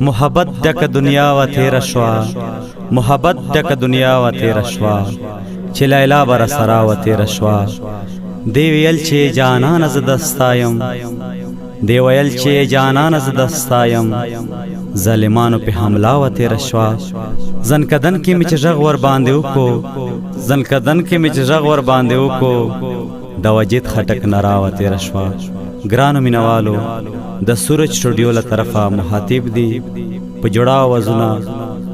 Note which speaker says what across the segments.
Speaker 1: मोहब्बत डक दुनिया व तेरा श्वा, मोहब्बत डक दुनिया व तेरा श्वा, चिलैला बरसरा व तेरा श्वा। देवयल चे जाना नज दस्तायम, देवयल चे जाना नज दस्तायम, ज़ालिमानो पे हमला व तेरा श्वा। जनकदन के मिच जगवर बांधेव को, जनकदन के मिच जगवर बांधेव को, दवाजित खटक नरा व तेरा श्वा। ग्रानो मिनवालो द सूरज स्टूडियो ला तरफा मुहातिब दी पजुड़ा वजुना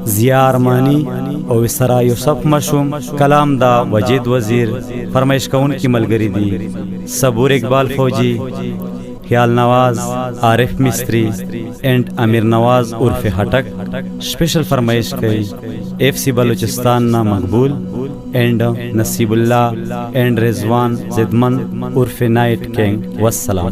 Speaker 1: जियार मानी और विसरा यूसुफ मशूम कलाम दा वजीद वजीर फरमाइश कौन की मलगरी दी सबूर इकबाल फौजी ख्याल नवाज आरिफ मिस्त्री एंड अमीर नवाज उर्फ हटक स्पेशल फरमाइश कई FC बलूचिस्तान ना मकबूल एंड नसीबुल्ला एंड रिजवान जिदमन उर्फ नाइट किंग। वस्सलाम।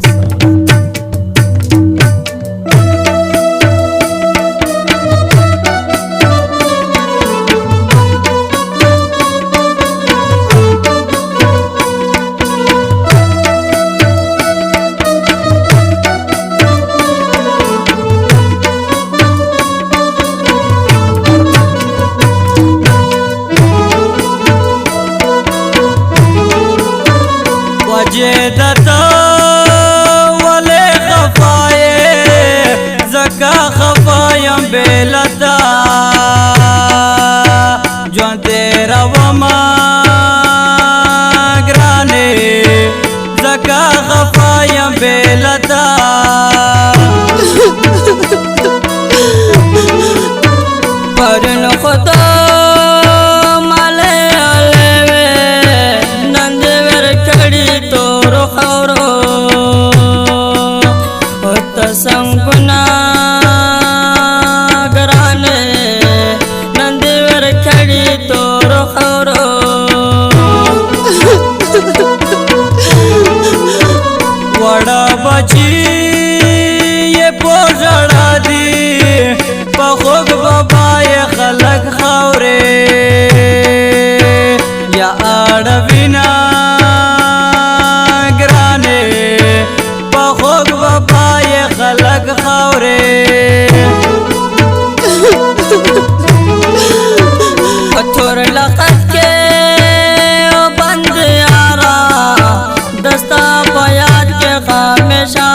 Speaker 2: वजेदता वले खफाए जका खफायम बेलता जो तेरा वमा ग्राने जका खफायम बेलता परन खुदा संगुना गराने नंदीवर खड़ी तोर खौरो वड़ा बची ये पोजड़ा दी पखुग बाबाए खलक खौरे या आड़विना गराने पखुग बाबाए खलक खौरे पत्थर लखत के बंद यारा दस्ता बयात के खामेशा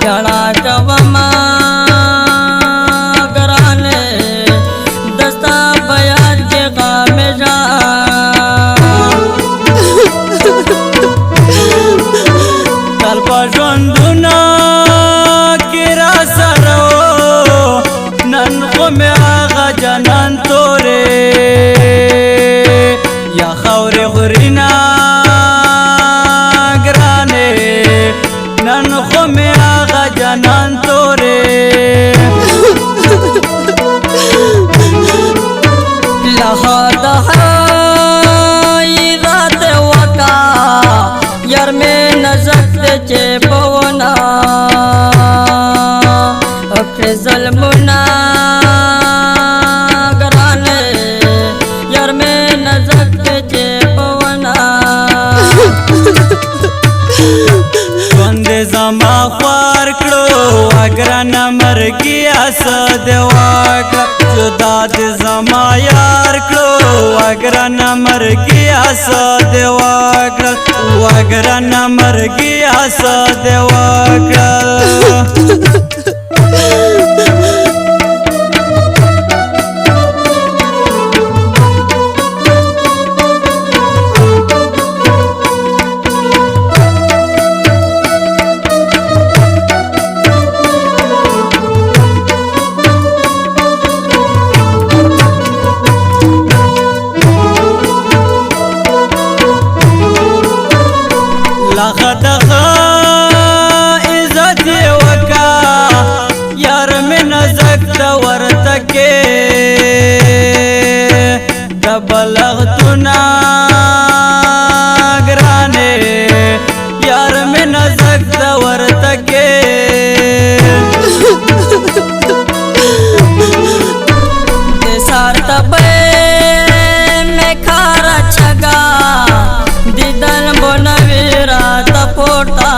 Speaker 2: जड़ा कवमा कराने दस्ता बयात के खामेशा पजंदुना किरा सरो नन को में आगा जनन तोरे या खौरे गुरिना ग्राने नन को में आगा जनन तोरे लहदा रात वका यार में नजर चे पवना अखरे ज़ल्मुना गराने यार में नजर चे पवना बंदे जमा ख्वार करो अगर न मर गया सदवाक जुदा जमा यार करो अगर न मर गया सदवाक अगर न मर गया सदवाक इज्जत वका यार में नजक वर्तके दबलगतुना ग्राने यार में नजक वर्तके देसार तबे में खारा छगा दिदन बोनवीरा तपोटा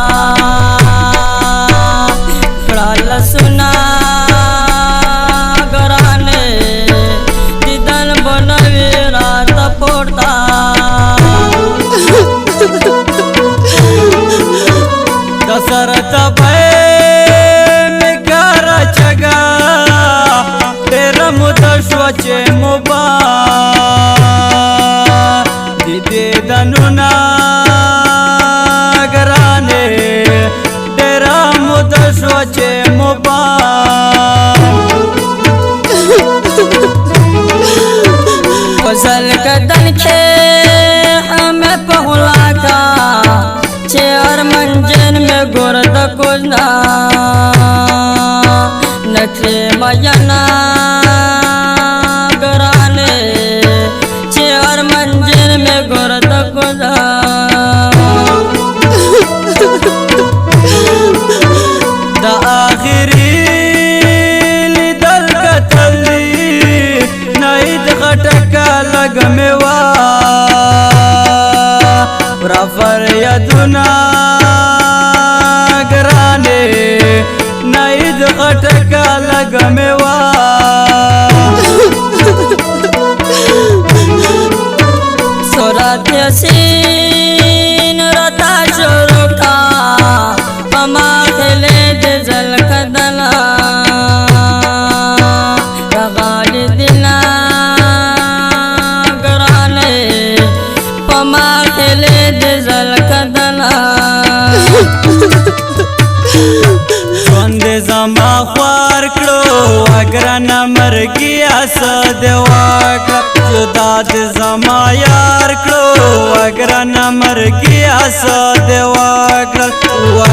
Speaker 2: سوچ مبا دیدی دنونا گرانے ڈیرا مد سوچ مبا غزل کدن کے ہمیں پہلا کا چیر منجن میں گرد کنا نکھے مینا گرانے چیر منجن میں گرد کنا دا آخری لیدل کتلی ناید غٹکا لگمیوا برافر یدنا گرانے ناید غٹکا لگمیوا سورت یسین رتا شروع کا پما خلے دزل کدلا رغالی دلا گرانے پما خلے دزل کدلا ژوند زما خوار کړو اګرانه مرګي اسد واکړه جدا د زما یار کړو اګرانه مرګي اسد واکړه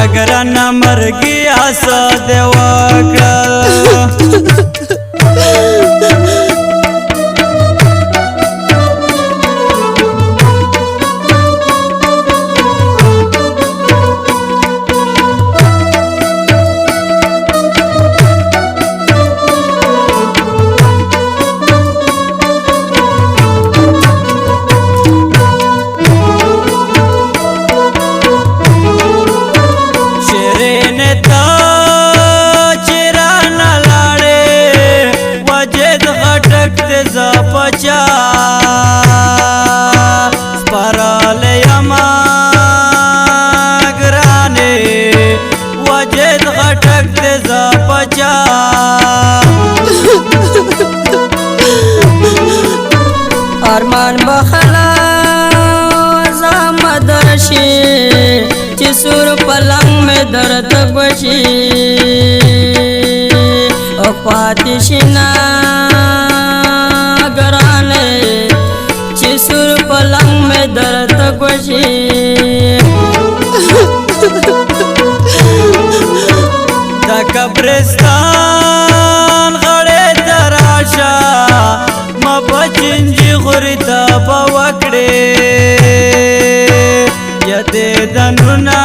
Speaker 2: اګرانه مرګي اسد واکړه بچا سپرال یما گرانے وجد غٹک دزا بچا ارمان بخلا زامدرشی چسور پلنگ میں درد گوشی اخواتشنا گرانے چسور پلنگ میں درد گوشی دا قبرستان غڑے تراشا مبچنجی غریتا باوکڑے یدے دنونا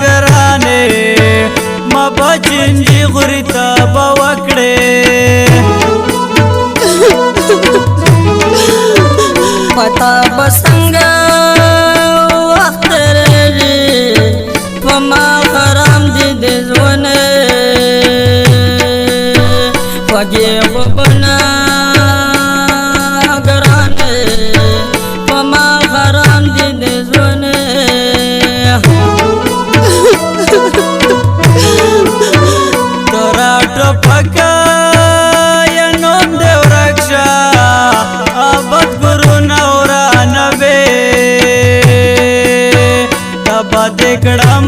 Speaker 2: گرانے مبچنجی غریتا باوکڑے پتا بسنگا وقت ریجی پما خرام دی دزونے وگی خوبنا گرانے پما خرام دی دزونے تورا ٹوپکا یا نوم دیو رکشا آباد گرو نورا نبے تبا دیکھڑا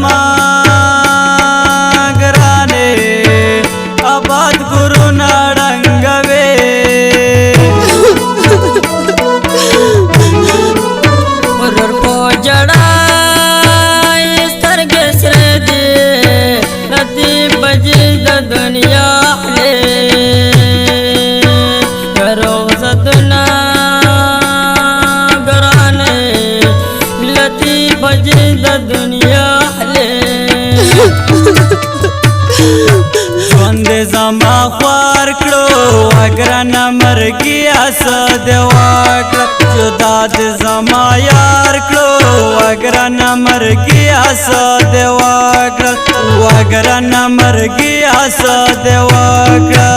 Speaker 2: گرانے آباد گرو نڑنگوے رر کو جڑا سترگ سر دے ردی بجی دا دنیا لے روز دنا گرانے لتی بجی دا دنیا لے ژوند زما خوار کړو اګرانه مرګي اسد واکړه جدا د زما یار کړو اګرانه مرګي اسد واکړه اګرانه مرګي اسد واکړه